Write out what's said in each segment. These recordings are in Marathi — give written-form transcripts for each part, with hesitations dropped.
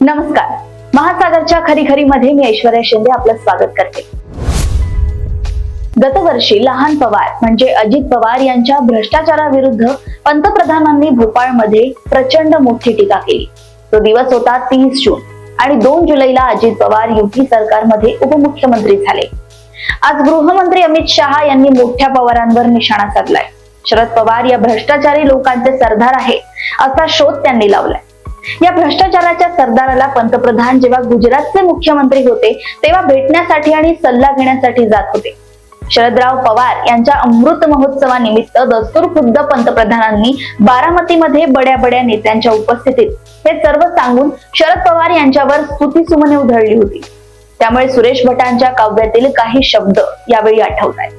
नमस्कार. महासागरच्या खरी-खरीमध्ये मी ऐश्वर्या शिंदे आपलं स्वागत करते. गतवर्षी लहान पवार म्हणजे अजित पवार यांच्या भ्रष्टाचाराविरुद्ध पंतप्रधानांनी भोपाळमध्ये प्रचंड मोठी टीका केली. तो दिवस होता 30 जून आणि 2 जुलैला अजित पवार युती सरकारमध्ये उपमुख्यमंत्री झाले. आज गृहमंत्री अमित शहा यांनी मोठ्या पवारांवर निशाणा साधलाय. शरद पवार या भ्रष्टाचारी लोकांचे सरदार आहे असा शोध त्यांनी लावलाय. या भ्रष्टाचाराच्या सरदाराला पंतप्रधान जेव्हा गुजरातचे मुख्यमंत्री होते तेव्हा भेटण्यासाठी आणि सल्ला घेण्यासाठी जात होते. शरदराव पवार यांच्या अमृत महोत्सवानिमित्त दस्तूरखुद्द पंतप्रधानांनी बारामतीमध्ये बड्या नेत्यांच्या उपस्थितीत हे सर्व सांगून शरद पवार यांच्यावर स्तुतीसुमने उधळली होती. त्यामुळे सुरेश भटांच्या काव्यातील काही शब्द यावेळी आठवतायत.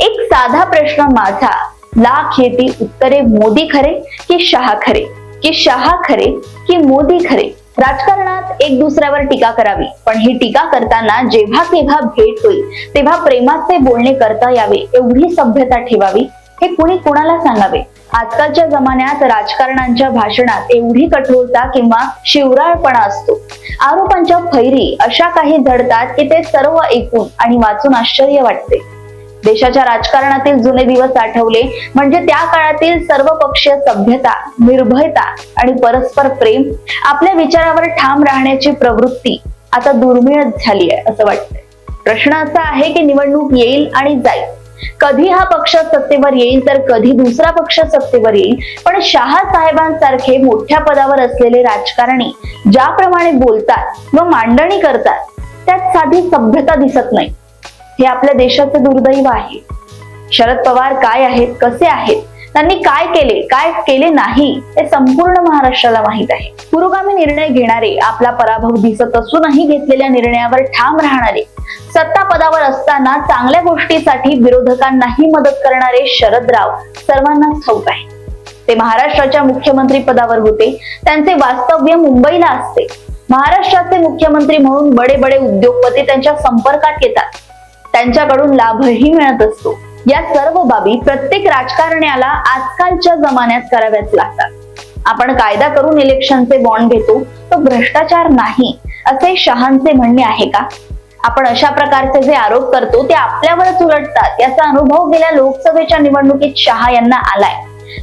एक साधा प्रश्न माझा, लाख येती उत्तरे, मोदी खरे की शहा खरे, की शहा खरे की मोदी खरे. राजकारणात एक दुसऱ्यावर टीका करावी, पण ही टीका करताना जेव्हा केव्हा भेट होईल तेव्हा प्रेमाचे बोलणे करता यावे एवढी सभ्यता ठेवावी हे कुणी कुणाला सांगावे. आजकालच्या जमान्यात राजकारण्यांच्या भाषणात एवढी कठोरता किंवा शिवराळपणा असतो. आरोपांच्या फैरी अशा काही झडतात की ते सर्व ऐकून आणि वाचून आश्चर्य वाटते. देशाच्या राजकारणातील जुने दिवस आठवले म्हणजे त्या काळातील सर्वपक्षीय सभ्यता, निर्भयता आणि परस्पर प्रेम, आपल्या विचारावर ठाम राहण्याची प्रवृत्ती आता दुर्मिळच झाली आहे असं वाटतंय. प्रश्न असा आहे की निवडणूक येईल आणि जाईल. कधी हा पक्ष सत्तेवर येईल तर कधी दुसरा पक्ष सत्तेवर येईल, पण शहा साहेबांसारखे मोठ्या पदावर असलेले राजकारणी ज्याप्रमाणे बोलतात व मांडणी करतात त्यात साधी सभ्यता दिसत नाही. हे आपल्या देशाचे दुर्दैव आहे. शरद पवार काय आहेत, कसे आहेत, त्यांनी काय केले, काय केले नाही हे संपूर्ण महाराष्ट्राला माहित आहे. पुरोगामी निर्णय घेणारे, आपला पराभव दिसत असूनही घेतलेल्या निर्णयावर ठाम राहणारे, सत्ता पदावर असताना चांगल्या गोष्टीसाठी विरोधकांनाही मदत करणारे शरदराव सर्वांनाच ठाऊक आहे. ते महाराष्ट्राच्या मुख्यमंत्री पदावर होते. त्यांचे वास्तव्य मुंबईला असते. महाराष्ट्राचे मुख्यमंत्री म्हणून बडे उद्योगपती त्यांच्या संपर्कात येतात. त्यांच्याकडून लाभही मिळत असतो. या सर्व बाबी प्रत्येक राजकारण्याला आजकालच्या जमान्यात कराव्याच लागतात. आपण कायदा करून इलेक्शनचे बॉन्ड घेतो, तो भ्रष्टाचार नाही असे शहांचे म्हणणे आहे का? आपण अशा प्रकारचे जे आरोप करतो ते आपल्यावरच उलटतात याचा अनुभव गेल्या लोकसभेच्या निवडणुकीत शहा यांना आलाय.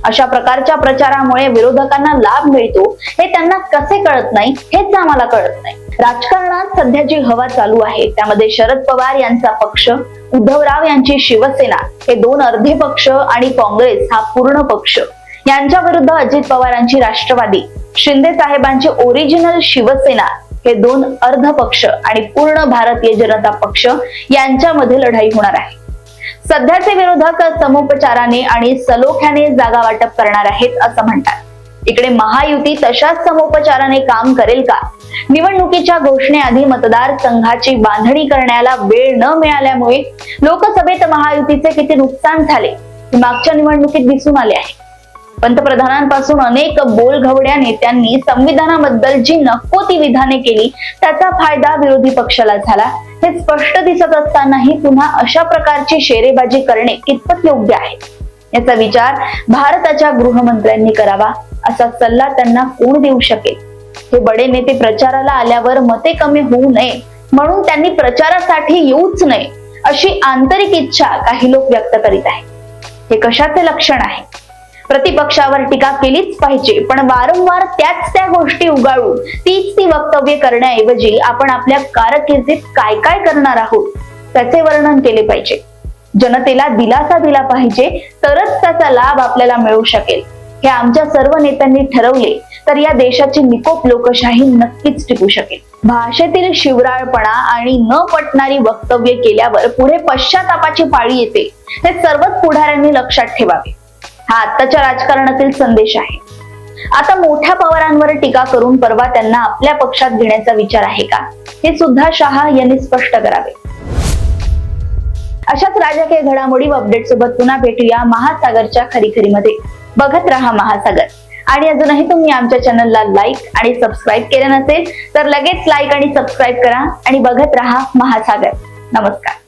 अशा प्रकारच्या प्रचारामुळे विरोधकांना लाभ मिळतो हे त्यांना कसे कळत नाही हेच आम्हाला कळत नाही. राजकारणात सध्या जी हवा चालू आहे त्यामध्ये शरद पवार यांचा पक्ष, उद्धवराव यांची शिवसेना हे 2 अर्धे पक्ष आणि काँग्रेस हा पूर्ण पक्ष, यांच्या विरुद्ध अजित पवारांची राष्ट्रवादी, शिंदे साहेबांची ओरिजिनल शिवसेना हे 2 अर्ध पक्ष आणि पूर्ण भारतीय जनता पक्ष यांच्यामध्ये लढाई होणार आहे. सध्याचे विरोधक समुपचाराने आणि सलोख्याने जागा वाटप करणार आहेत असं म्हणतात. इकडे महायुती तशाच समुपचाराने काम करेल का? निवडणुकीच्या घोषणेआधी मतदारसंघाची बांधणी करण्याला वेळ न मिळाल्यामुळे लोकसभेत महायुतीचे किती नुकसान झाले हे मागच्या निवडणुकीत दिसून आले आहे. पंतप्रधानांपासून अनेक बोलघवड्या नेत्यांनी संविधानाबद्दल जी नको ती विधाने केली त्याचा फायदा विरोधी पक्षाला झाला हे स्पष्ट दिसत असतानाही पुन्हा अशा प्रकारची शेरेबाजी करणे कितपत योग्य आहे याचा विचार भारताच्या गृहमंत्र्यांनी करावा असा सल्ला त्यांना कोण देऊ शकेल? हे बडे नेते प्रचाराला आल्यावर मते कमी होऊ नये म्हणून त्यांनी प्रचारासाठी येऊच नये अशी आंतरिक इच्छा काही लोक व्यक्त करीत आहेत. हे कशाचे लक्षण आहे? प्रतिपक्षावर टीका केलीच पाहिजे, पण वारंवार त्या गोष्टी उगाळून ती वक्तव्ये करण्याऐवजी आपण आपल्या कारकिर्दीत काय करणार आहोत त्याचे वर्णन केले पाहिजे. जनतेला दिलासा दिला पाहिजे, तरच त्याचा लाभ आपल्याला मिळू शकेल. हे आमच्या सर्व नेत्यांनी ठरवले तर या देशाची निकोप लोकशाही नक्कीच टिकू शकेल. भाषेतील शिवराळपणा आणि न पटणारी वक्तव्ये केल्यावर पुढे पश्चातापाची पाळी येते हे सर्वच पुढाऱ्यांनी लक्षात ठेवावे. हा आत्ताच्या राजकारणातील संदेश आहे. आता मोठ्या पवारांवर टीका करून परवा त्यांना आपल्या पक्षात घेण्याचा विचार आहे का हे सुद्धा शहा यांनी स्पष्ट करावे. अशाच राजकीय घडामोडी व अपडेट सोबत पुन्हा भेटूया महासागरच्या खरी-खरीमध्ये. बघत रहा महासागर. आणि अजूनही तुम्ही आमच्या चॅनलला लाईक आणि सबस्क्राईब केले नसेल तर लगेच लाईक आणि सबस्क्राईब करा आणि बघत रहा महासागर. नमस्कार.